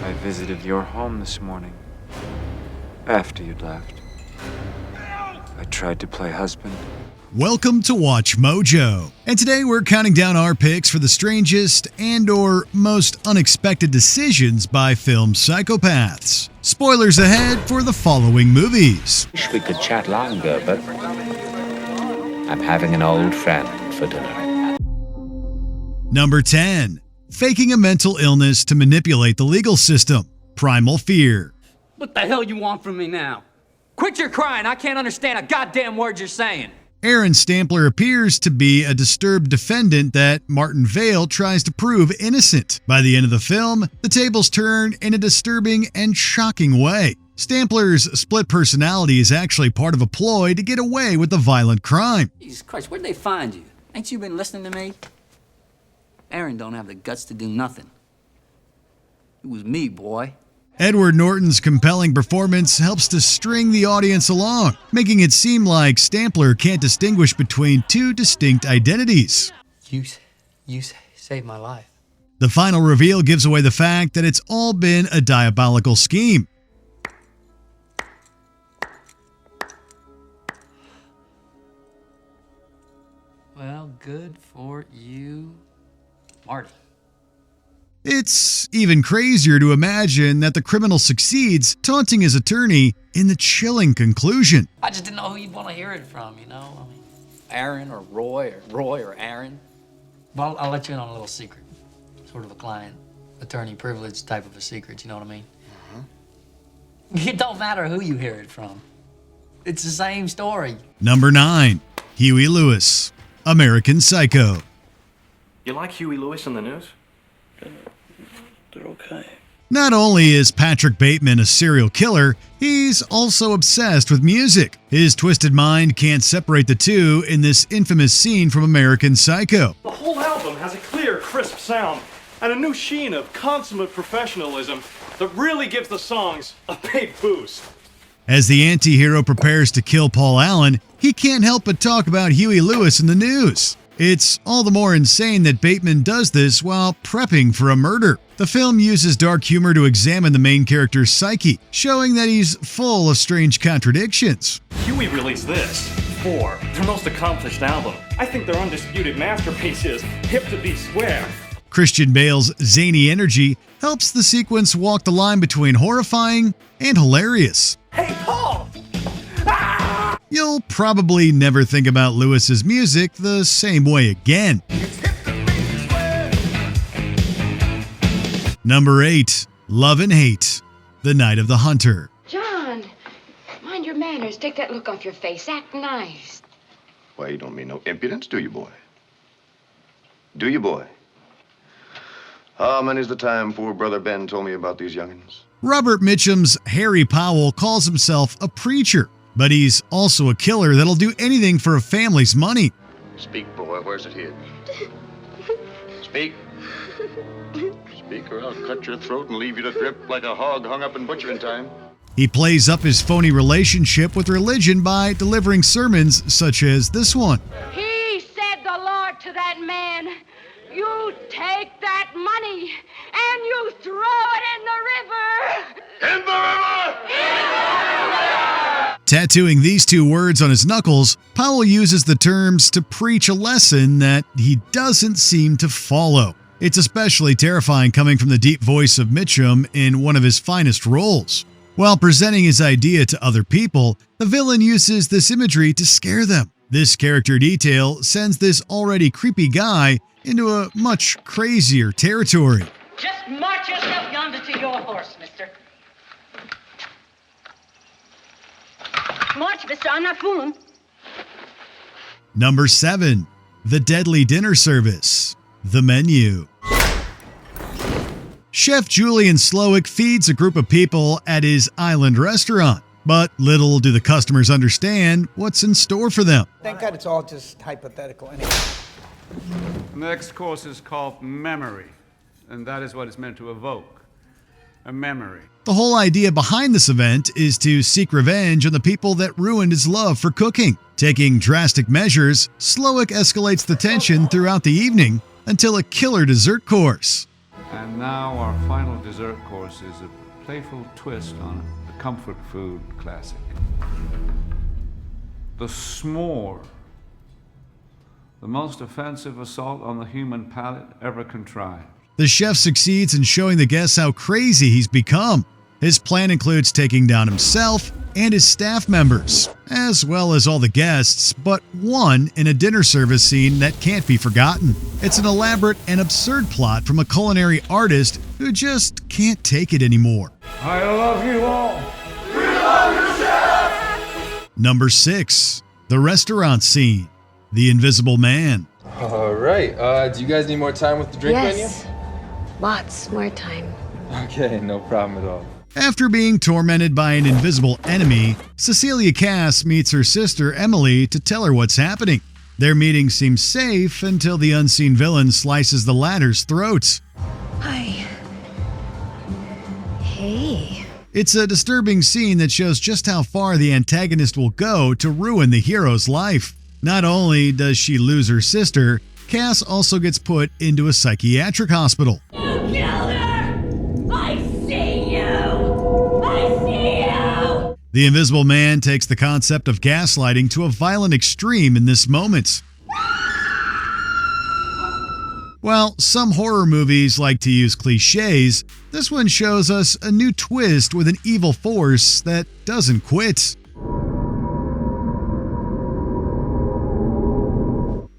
I visited your home this morning. After you'd left. I tried to play husband. Welcome to Watch Mojo, and today we're counting down our picks for the strangest and/or most unexpected decisions by film Psychopaths. Spoilers ahead for the following movies. Wish we could chat longer, but I'm having an old friend for dinner. Number 10. Faking a mental illness to manipulate the legal system. Primal Fear. What the hell you want from me now? Quit your crying. I can't understand a goddamn word you're saying. Aaron Stampler appears to be a disturbed defendant that Martin Vale tries to prove innocent. By the end of the film, the tables turn in a disturbing and shocking way. Stampler's split personality is actually part of a ploy to get away with the violent crime. Jesus Christ, where'd they find you? Ain't you been listening to me? Aaron don't have the guts to do nothing. It was me, boy. Edward Norton's compelling performance helps to string the audience along, making it seem like Stampler can't distinguish between two distinct identities. You saved my life. The final reveal gives away the fact that it's all been a diabolical scheme. Well, good for you, Marty. It's even crazier to imagine that the criminal succeeds, taunting his attorney in the chilling conclusion. I just didn't know who you'd want to hear it from, you know? I mean, Aaron or Roy or Aaron. Well, I'll let you in on a little secret. Sort of a client-attorney privilege type of a secret, you know what I mean? It don't matter who you hear it from. It's the same story. Number 9. Huey Lewis, American Psycho. You like Huey Lewis in the news? They're okay. Not only is Patrick Bateman a serial killer, he's also obsessed with music. His twisted mind can't separate the two in this infamous scene from American Psycho. The whole album has a clear, crisp sound and a new sheen of consummate professionalism that really gives the songs a big boost. As the anti-hero prepares to kill Paul Allen, he can't help but talk about Huey Lewis in the news. It's all the more insane that Bateman does this while prepping for a murder. The film uses dark humor to examine the main character's psyche, showing that he's full of strange contradictions. Huey released this, 4, their most accomplished album. I think their undisputed masterpiece is Hip to Be Square. Christian Bale's zany energy helps the sequence walk the line between horrifying and hilarious. Hey, Paul! You'll probably never think about Lewis's music the same way again. Number 8. Love and Hate, The Night of the Hunter. John, mind your manners. Take that look off your face. Act nice. Why, you don't mean no impudence, do you, boy? Do you, boy? Many's the time poor brother Ben told me about these young'uns. Robert Mitchum's Harry Powell calls himself a preacher, but he's also a killer that'll do anything for a family's money. Speak, boy. Where's it hid? Speak. Speak, or I'll cut your throat and leave you to drip like a hog hung up in butchering time. He plays up his phony relationship with religion by delivering sermons such as this one. He said the Lord to that man, you take that money and you throw it in the river. In the river! Tattooing these two words on his knuckles, Powell uses the terms to preach a lesson that he doesn't seem to follow. It's especially terrifying coming from the deep voice of Mitchum in one of his finest roles. While presenting his idea to other people, the villain uses this imagery to scare them. This character detail sends this already creepy guy into a much crazier territory. Just march yourself yonder to your horse, mister. March, mister. I'm not fooling. Number 7. The Deadly Dinner Service, The Menu. Chef Julian Slowick feeds a group of people at his island restaurant, but little do the customers understand what's in store for them. Thank God it's all just hypothetical anyway. The next course is called Memory, and that is what it's meant to evoke, a memory. The whole idea behind this event is to seek revenge on the people that ruined his love for cooking. Taking drastic measures, Slowick escalates the tension throughout the evening until a killer dessert course. And now our final dessert course is a playful twist on a comfort food classic. The s'more. The most offensive assault on the human palate ever contrived. The chef succeeds in showing the guests how crazy he's become. His plan includes taking down himself and his staff members, as well as all the guests, but one in a dinner service scene that can't be forgotten. It's an elaborate and absurd plot from a culinary artist who just can't take it anymore. I love you all. We love you, Chef! Number 6. The restaurant scene. The Invisible Man. All right. Do you guys need more time with the drink menu? Yes. Lots more time. Okay, no problem at all. After being tormented by an invisible enemy, Cecilia Cass meets her sister Emily to tell her what's happening. Their meeting seems safe until the unseen villain slices the latter's throat. Hi. Hey. It's a disturbing scene that shows just how far the antagonist will go to ruin the hero's life. Not only does she lose her sister, Cass also gets put into a psychiatric hospital. You killed her! I see you! I see you! The Invisible Man takes the concept of gaslighting to a violent extreme in this moment. While some horror movies like to use cliches, this one shows us a new twist with an evil force that doesn't quit.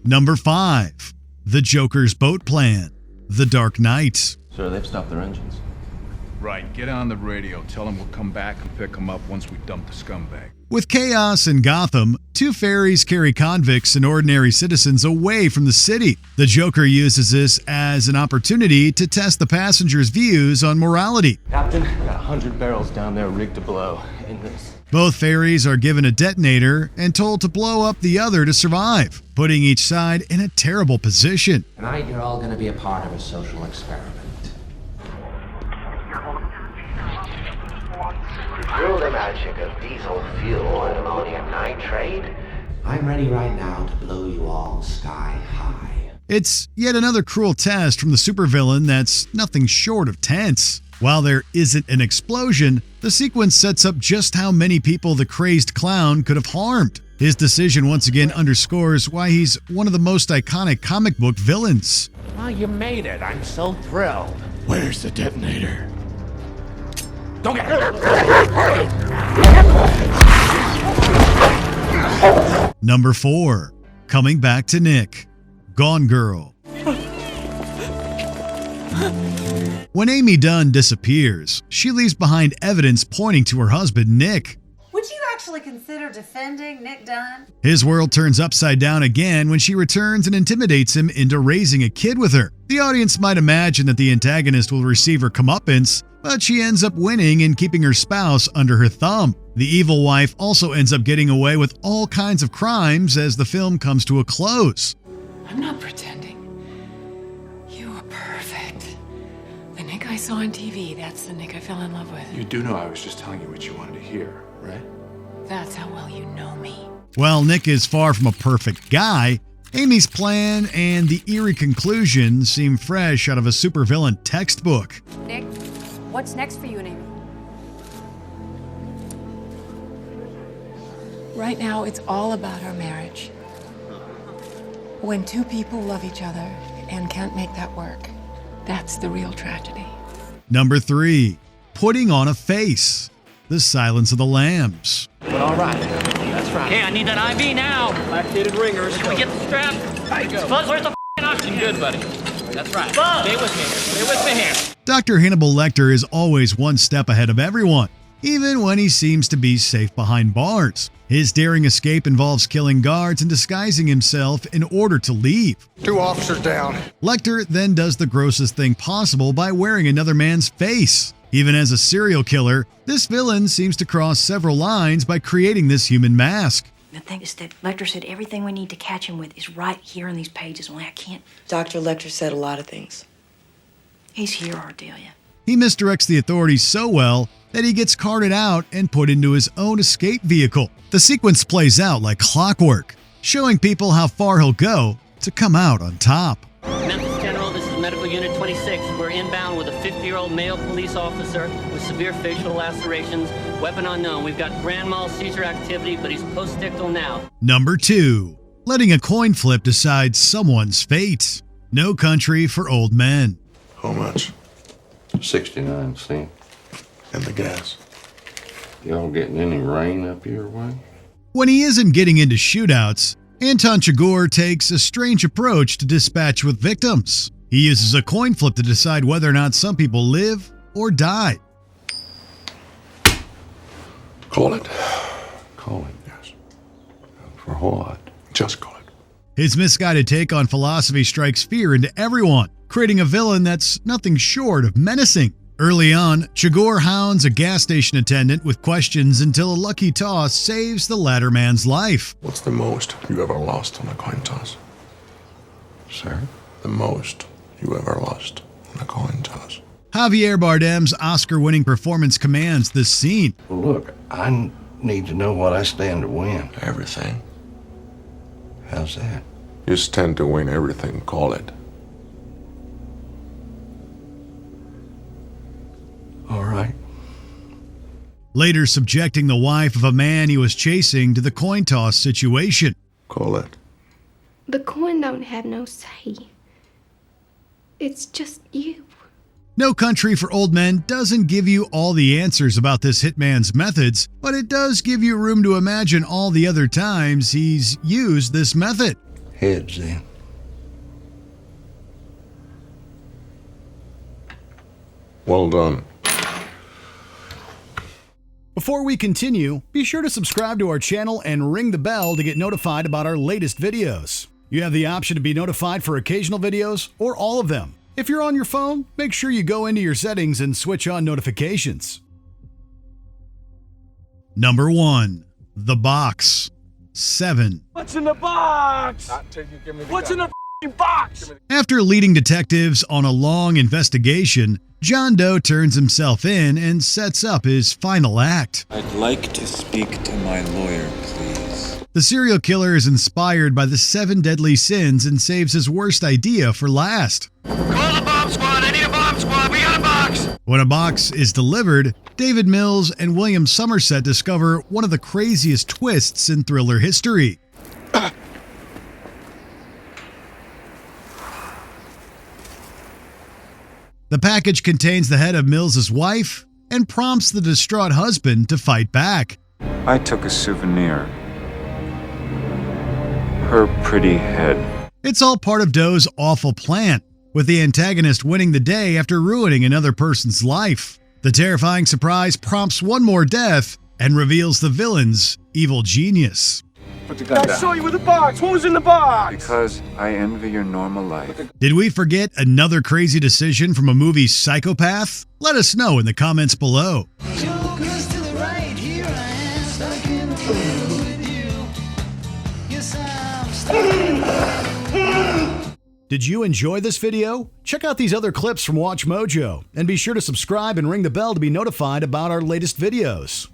Number 5. The Joker's boat plan. The Dark Knight. Sir, they've stopped their engines. Right, get on the radio. Tell them we'll come back and pick them up once we dump the scumbag. With chaos in Gotham, two ferries carry convicts and ordinary citizens away from the city. The Joker uses this as an opportunity to test the passengers' views on morality. Captain, got 100 barrels down there rigged to blow in this. Both ferries are given a detonator and told to blow up the other to survive, putting each side in a terrible position. Tonight, you're all going to be a part of a social experiment. Through the magic of diesel fuel and ammonium nitrate, I'm ready right now to blow you all sky high. It's yet another cruel test from the supervillain that's nothing short of tense. While there isn't an explosion, the sequence sets up just how many people the crazed clown could have harmed. His decision once again underscores why he's one of the most iconic comic book villains. Well, you made it. I'm so thrilled. Where's the detonator? Go get it! Number 4. Coming back to Nick. Gone Girl. When Amy Dunn disappears, she leaves behind evidence pointing to her husband, Nick. Would you actually consider defending Nick Dunn? His world turns upside down again when she returns and intimidates him into raising a kid with her. The audience might imagine that the antagonist will receive her comeuppance, but she ends up winning and keeping her spouse under her thumb. The evil wife also ends up getting away with all kinds of crimes as the film comes to a close. I'm not pretending. You are perfect. The Nick I saw on TV, that's the Nick I fell in love with. You do know I was just telling you what you wanted to hear, right? That's how well you know me. While Nick is far from a perfect guy, Amy's plan and the eerie conclusion seem fresh out of a supervillain textbook. Nick, what's next for you and Amy? Right now, it's all about our marriage. When two people love each other and can't make that work, that's the real tragedy. Number 3. Putting on a face. The Silence of the Lambs. All right. That's right. Okay, I need that IV now. Lactated ringers. Can we get the strap? Buzz, where's the oxygen? Good, buddy. That's right. Buzz! Stay with me here. Stay with me here. Dr. Hannibal Lecter is always one step ahead of everyone, even when he seems to be safe behind bars. His daring escape involves killing guards and disguising himself in order to leave. 2 officers down. Lecter then does the grossest thing possible by wearing another man's face. Even as a serial killer, this villain seems to cross several lines by creating this human mask. The thing is that Lecter said everything we need to catch him with is right here in these pages, only I can't. Dr. Lecter said a lot of things. He's here, Ardelia. He misdirects the authorities so well that he gets carted out and put into his own escape vehicle. The sequence plays out like clockwork, showing people how far he'll go to come out on top. Memphis General, this is Medical Unit 26. We're inbound with a 50-year-old male police officer with severe facial lacerations, weapon unknown. We've got grand mal seizure activity, but he's post-ictal now. Number 2. Letting a coin flip decide someone's fate. No Country for Old Men. How much? 69 cents. And the gas? Y'all getting any rain up your way? When he isn't getting into shootouts, Anton Chigurh takes a strange approach to dispatch with victims. He uses a coin flip to decide whether or not some people live or die. Call it. Call it, yes. For what? Just call it. His misguided take on philosophy strikes fear into everyone, creating a villain that's nothing short of menacing. Early on, Chigurh hounds a gas station attendant with questions until a lucky toss saves the latter man's life. What's the most you ever lost on a coin toss? Sir? The most you ever lost on a coin toss. Javier Bardem's Oscar-winning performance commands this scene. Well, look, I need to know what I stand to win. Everything. How's that? You stand to win everything, call it. All right. Later subjecting the wife of a man he was chasing to the coin toss situation. Call it. The coin don't have no say. It's just you. No Country for Old Men doesn't give you all the answers about this hitman's methods, but it does give you room to imagine all the other times he's used this method. Heads then. Well done. Before we continue, be sure to subscribe to our channel and ring the bell to get notified about our latest videos. You have the option to be notified for occasional videos or all of them. If you're on your phone, make sure you go into your settings and switch on notifications. Number 1. The Box. 7. What's in the box? What's in the box? After leading detectives on a long investigation, John Doe turns himself in and sets up his final act. I'd like to speak to my lawyer, please. The serial killer is inspired by the 7 deadly sins and saves his worst idea for last. Call the bomb squad. I need a bomb squad. We got a box. When a box is delivered, David Mills and William Somerset discover one of the craziest twists in thriller history. The package contains the head of Mills's wife and prompts the distraught husband to fight back. I took a souvenir. Her pretty head. It's all part of Doe's awful plan, with the antagonist winning the day after ruining another person's life. The terrifying surprise prompts one more death and reveals the villain's evil genius. Put the gun down. I saw you with a box. What was in the box? Because I envy your normal life. Did we forget another crazy decision from a movie Psychopath? Let us know in the comments below. Did you enjoy this video? Check out these other clips from WatchMojo and be sure to subscribe and ring the bell to be notified about our latest videos.